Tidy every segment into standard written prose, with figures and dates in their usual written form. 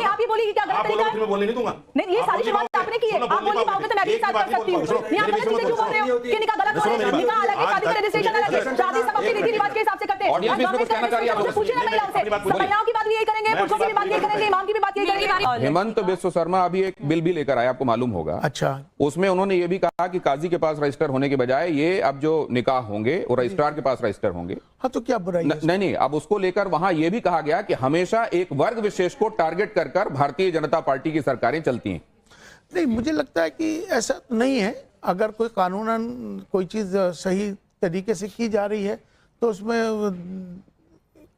नहीं, आप ये बोलिए क्या गलत तरीका है? मैं बोलने नहीं दूंगा। नहीं, ये सारी शुरुआत आपने की है। आप बोल नहीं पाओगे तो मैं भी साथ कर सकती हूँ। नहीं, आप गलत चीजें क्यों बोल रहे हो कि निकाह गलत हो रहा है? निकाह अलग है, शादी का रजिस्ट्रेशन अलग है। शादी सब अपने रीति रिवाज के हिसाब से करते हैं। पूछिए ना महिलाओं से, महिलाओं की बात भी यही करेंगे, पुरुषों की भी बात यही करेंगे, इमाम की भी बात यही करेंगे। हेमंत बिस्व शर्मा अभी एक बिल भी लेकर आए, आपको मालूम होगा। अच्छा, उसमें उन्होंने ये भी कहा कि काजी के पास रजिस्टर होने के बजाय ये अब जो निकाह होंगे वो रजिस्ट्रार के पास रजिस्टर होंगे। हाँ, तो क्या बुराई है? नहीं, अब उसको लेकर वहां यह भी कहा गया कि हमेशा एक वर्ग विशेष को टारगेट कर भारतीय जनता पार्टी की सरकारें चलती हैं। नहीं, मुझे लगता है कि ऐसा नहीं है। अगर कोई कानूनन कोई चीज सही तरीके से की जा रही है तो उसमें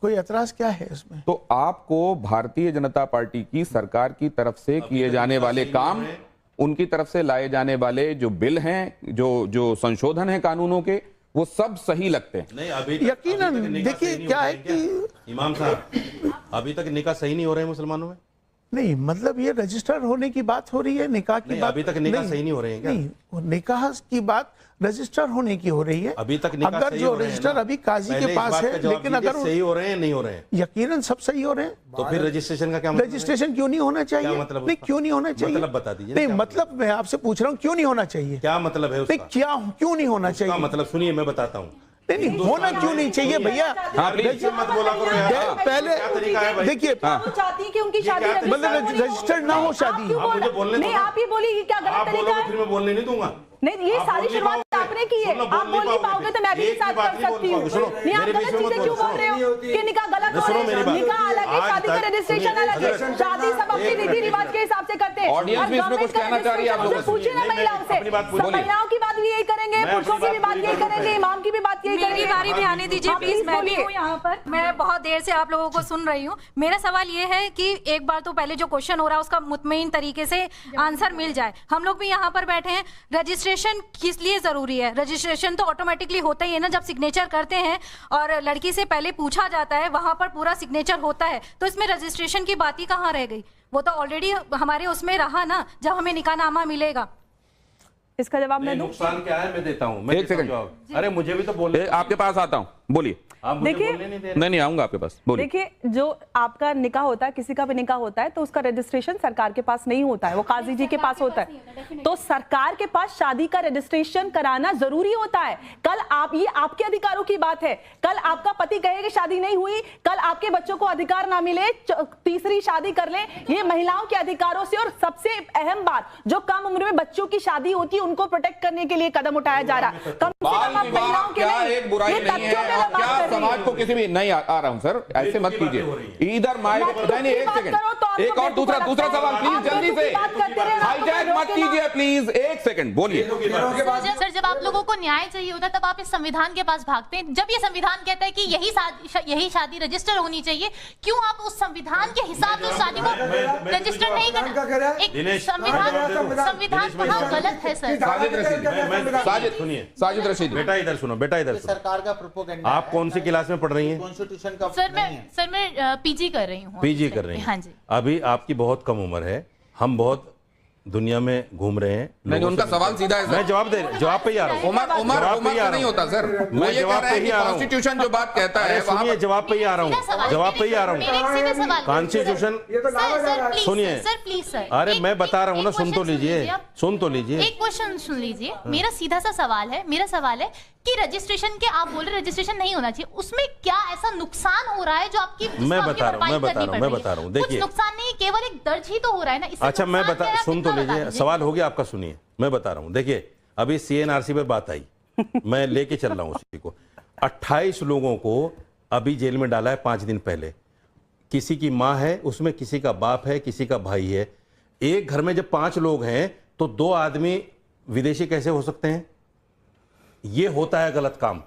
कोई एतराज क्या है उसमें? तो आपको भारतीय जनता पार्टी की सरकार की तरफ से किए जाने वाले काम, उनकी तरफ से लाए जाने वाले जो बिल हैं, जो संशोधन हैं कानूनों के, वो सब सही लगते हैं? नहीं, अभी यकीनन देखिए क्या है कि इमाम साहब अभी तक निकाह सही नहीं हो रहे हैं मुसलमानों में। नहीं, मतलब ये रजिस्टर होने की बात हो रही है, निकाह की बात अभी तक निकाह सही नहीं हो रहे हैं क्या? नहीं, निकाह की बात रजिस्टर होने की हो रही है। अभी तक निकाह अगर जो रजिस्टर अभी काजी के पास है, लेकिन अगर सही हो रहे हैं नहीं हो रहे हैं, यकीनन सब सही हो रहे हैं, तो फिर रजिस्ट्रेशन का क्या मतलब? रजिस्ट्रेशन क्यों नहीं होना चाहिए? मतलब नहीं, क्यों नहीं होना चाहिए? मतलब बता दीजिए। नहीं, मतलब मैं आपसे पूछ रहा हूँ क्यों नहीं होना चाहिए? क्या मतलब है उसका? क्या क्यों नहीं होना चाहिए? मतलब सुनिए, मैं बताता हूँ। नहीं, होना क्यों नहीं चाहिए भैया? मत बोला करो यार। पहले देखिए, चाहती कि उनकी शादी मतलब रजिस्टर्ड ना हो शादी। मुझे बोलने नहीं, आप ये बोलिए क्या गलत तरीका है? फिर मैं बोलने नहीं दूंगा। नहीं, ये सारी शुरुआत आपने की है। आप बोल नहीं पाओगे तो मैं भी साथ कर सकती हूँ। नहीं, आप गलत चीजें क्यों बोल रहे हो कि निकाह गलत हो रहा है? निकाह अलग है, शादी का रजिस्ट्रेशन अलग है। शादी सब अपने रीति रिवाज के हिसाब से करते हैं। ऑडियंस भी इसमें कुछ कहना चाह रही है आप लोगों से? पूछिए ना महिलाओं से, महिलाओं की बात भी यही करेंगे, पुरुषों की भी बात यही करेंगे, इमाम की भी बात यही करेंगे। मेरी बारी भी आने दीजिए प्लीज। मैं भी हूँ यहाँ पर, मैं बहुत देर से आप लोगों को सुन रही हूँ। मेरा सवाल ये है कि एक बार तो पहले जो क्वेश्चन हो रहा है उसका मुतमईन तरीके से आंसर मिल जाए। हम लोग भी यहाँ पर बैठे हैं, रजिस्ट्रेशन किस लिए जरूरी है? रजिस्ट्रेशन तो ऑटोमेटिकली होता ही है ना, जब सिग्नेचर करते हैं और लड़की से पहले पूछा जाता है, वहां पर पूरा सिग्नेचर होता है, तो इसमें रजिस्ट्रेशन की बात ही कहाँ रह गई? वो तो ऑलरेडी हमारे उसमें रहा ना, जब हमें निकाहनामा मिलेगा। इसका जवाब मैं दूं? नुकसान क्या है मैं देता हूँ। एक सेकंड, अरे मुझे भी तो बोलने, आपके पास आता हूँ, बोलिए। देखिए, नहीं आऊंगा आपके पास, बोलिए। देखिए, जो आपका निकाह होता है, किसी का भी निकाह होता है, तो उसका रजिस्ट्रेशन सरकार के पास नहीं होता है, वो काजी जी के पास होता है। तो सरकार के पास शादी का रजिस्ट्रेशन कराना जरूरी होता है। कल आप, ये आपके अधिकारों की बात है, कल आपका पति कहे कि शादी नहीं हुई, कल आपके बच्चों को अधिकार ना मिले, तीसरी शादी कर ले, ये महिलाओं के अधिकारों से। और सबसे अहम बात, जो कम उम्र में बच्चों की शादी होती है उनको प्रोटेक्ट करने के लिए कदम उठाया जा रहा है। कम से कम आप महिलाओं के लिए समाज को किसी भी नहीं आ रहा हूं सर, ऐसे मत कीजिए। इधर एक सेकंड, एक और दूसरा सवाल प्लीज, जल्दी से हाईजैक मत कीजिए प्लीज, एक सेकंड बोलिए। सर, जब आप लोगों को न्याय चाहिए होता है तब आप इस संविधान के पास भागते हैं। जब ये संविधान कहता है कि यही शादी रजिस्टर होनी चाहिए, क्यों आप उस संविधान के हिसाब से शादी को रजिस्टर नहीं करना? एक संविधान कहाँ गलत है सर? साजिद रशीद, बेटा इधर सुनो, बेटा इधर सुनो। सरकार का प्रोपेगेंडा। आप कौन सी क्लास में पढ़ रही हैं? कॉन्स्टिट्यूशन का सर मैं पीजी कर रही हूँ। पीजी कर रही हैं? हाँ जी। अभी आपकी बहुत कम उम्र है, हम बहुत दुनिया में घूम रहे हैं। नहीं, उनका सवाल सीधा है। मैं जवाब पे ही आ रहा हूँ। उम्र नहीं होता सर, मैं जवाब पे ही आ रहा हूँ। कॉन्स्टिट्यूशन जो बात कहता है, सुनिए, जवाब पे ही आ रहा हूँ, जवाब पे ही आ रहा हूँ। कॉन्स्टिट्यूशन सुनिए सर प्लीज सर, अरे मैं बता रहा हूँ ना, सुन तो लीजिए। एक क्वेश्चन सुन लीजिए, मेरा सीधा सा सवाल है। मेरा सवाल है कि रजिस्ट्रेशन के, आप बोल रहे रजिस्ट्रेशन नहीं होना चाहिए, उसमें क्या ऐसा नुकसान हो रहा है जो आपकी? मैं बता रहा हूँ, देखिए नुकसान नहीं, केवल एक दर्ज ही तो हो रहा है ना। अच्छा मैं सुन तो लीजिए, सवाल हो गया आपका, सुनिए मैं बता रहा हूँ। देखिए अभी CNRC पर बात आई, मैं लेके चल रहा हूँ उसी को। 28 लोगों को अभी जेल में डाला है 5 दिन पहले। किसी की माँ है उसमें, किसी का बाप है, किसी का भाई है। एक घर में जब 5 लोग हैं तो 2 आदमी विदेशी कैसे हो सकते हैं? ये होता है गलत काम।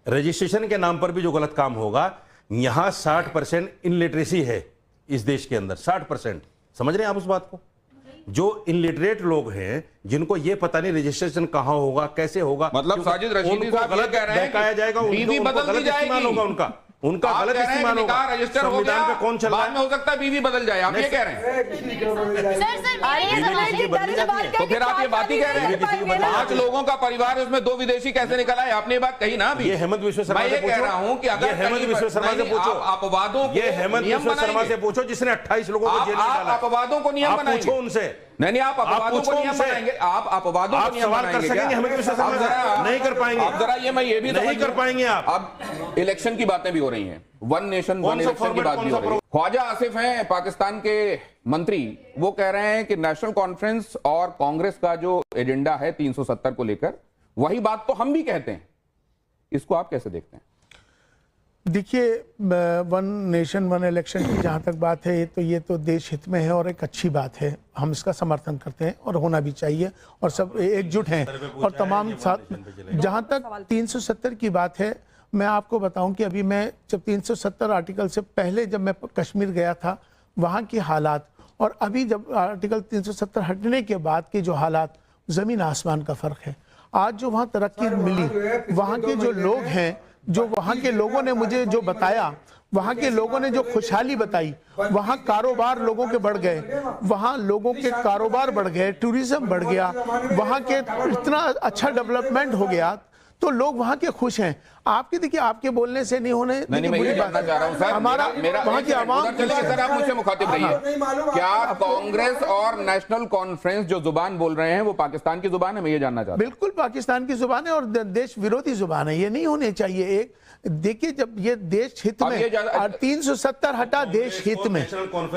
रजिस्ट्रेशन के नाम पर भी जो गलत काम होगा, यहां 60% इनलिटरेसी है इस देश के अंदर, 60%। समझ रहे हैं आप उस बात को? जो इनलिटरेट लोग हैं, जिनको ये पता नहीं रजिस्ट्रेशन कहां होगा, कैसे होगा, मतलब साजिद रशीदी साहब गलत कह रहे हैं, बहकाया जाएगा, गलत इस्तेमाल होगा उनका। उनका आप गलत कह रहे हैं इस्तेमाल कि होगा। निकाह रजिस्टर हो संविधान गया, पे कौन चल रहा बाद में है? हो सकता है बीवी बदल जाए, आप ये कह रहे हैं? सर मेरे ये बीवी सवाल किसी की बदली जाती है। तो फिर आप ये बात ही कह रहे हैं? 5 लोगों का परिवार है, उसमें 2 विदेशी कैसे निकल आए? आपने ये बात कही ना अभी। ये हेमंत विश्व शर्मा मैं से ये कह पूछो। रहा हूं कि अगर ये हेमंत कहीं विश्व पर- शर्मा से नहीं, पूछो। आप अपवादों को ये हेमंत नियम विश्व शर्मा बनाएंगे। से पूछो जिसने 28 लोगों को जेल में आप डाला। अपवादों को नियम आप बनाएंगे। पूछो उनसे। नहीं, आप अपवादों को पूछो नियम उनसे। बनाएंगे। आप अपवादों को आप नियम सवाल कर बनाएंगे क्या? सकेंगे हेमंत विश्व शर्मा आप से? जरा- नहीं कर पाएंगे। आप जरा ये मैं ये भी नहीं समझ कर लूं। पाएंगे आप। अब इलेक्शन की बातें भी हो रही हैं, 1 नेशन 1 कौन सा इलेक्शन की फॉर्मेट, बात कौन भी सा हो रही है। ख्वाजा आसिफ हैं पाकिस्तान के मंत्री, वो कह रहे हैं कि नेशनल कॉन्फ्रेंस और कांग्रेस का जो एजेंडा है 370 को लेकर, वही बात तो हम भी कहते हैं। इसको आप कैसे देखते हैं? देखिए, 1 नेशन 1 इलेक्शन की जहाँ तक बात है, तो ये तो देश हित में है और एक अच्छी बात है। हम इसका समर्थन करते हैं और होना भी चाहिए, और सब एकजुट हैं और तमाम साथ। जहाँ तक 370 की बात है, मैं आपको बताऊं कि अभी मैं जब 370 आर्टिकल से पहले जब मैं कश्मीर गया था, वहाँ के हालात और अभी जब आर्टिकल 370 हटने के बाद के जो हालात, ज़मीन आसमान का फ़र्क है। आज जो वहाँ तरक्की मिली, वहाँ के जो लोग हैं, जो वहाँ के लोगों ने मुझे जो बताया, वहाँ के लोगों ने जो खुशहाली बताई, वहाँ कारोबार लोगों के बढ़ गए, वहाँ लोगों के कारोबार बढ़ गए, टूरिज्म बढ़ गया, वहाँ के इतना अच्छा डेवलपमेंट हो गया, तो लोग वहाँ के खुश हैं। आपके देखिए, आपके बोलने से नहीं होने, नहीं, मैं ये जानना चाह रहा हूं सर, हमारा मेरा वहाँ की आवाम उधर चलिए सर, आप मुझसे मुखातिब रहिए। क्या कांग्रेस और नेशनल कॉन्फ्रेंस जो जुबान बोल रहे हैं वो पाकिस्तान की जुबान है? मैं ये जानना चाहता हूं। बिल्कुल पाकिस्तान की जुबान है और देश विरोधी जुबान है, ये नहीं होने चाहिए। एक देखिए, जब ये देश हित अब ये में और 370 हटा देश हित में,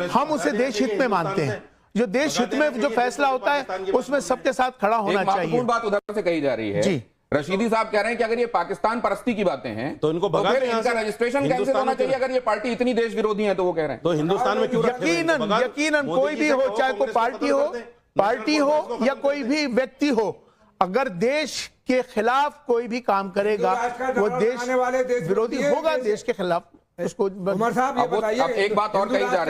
हम उसे देश हित में मानते हैं। जो देश हित में जो फैसला होता है, उसमें सबके साथ खड़ा होना एक चाहिए। महत्वपूर्ण बात उधर से कही जा रही है जी। रशीदी साहब कह रहे हैं कि अगर ये पाकिस्तान परस्ती की बातें हैं तो इनको भगा फिर दें यहाँ इनका से। रजिस्ट्रेशन कैंसिल हिंदुस्तान होना में चाहिए अगर ये पार्टी इतनी देश विरोधी है, तो वो कह रहे हैं। तो हिंदुस्तान में क्यों रखते हैं? यकीनन भगा दो। यकीनन मोदी कोई जी भी से हो, कहो, चाहे कोई कांग्रेस को पार्टी खत्म हो, कर दें। पार्टी हो या कोई भी व्यक्ति हो, अगर देश के खिलाफ कोई भी काम करेगा, वो देश विरोधी होगा, देश के खिलाफ उसको। उमर साहब, ये अब बताइए, एक बात और कही जा रही है।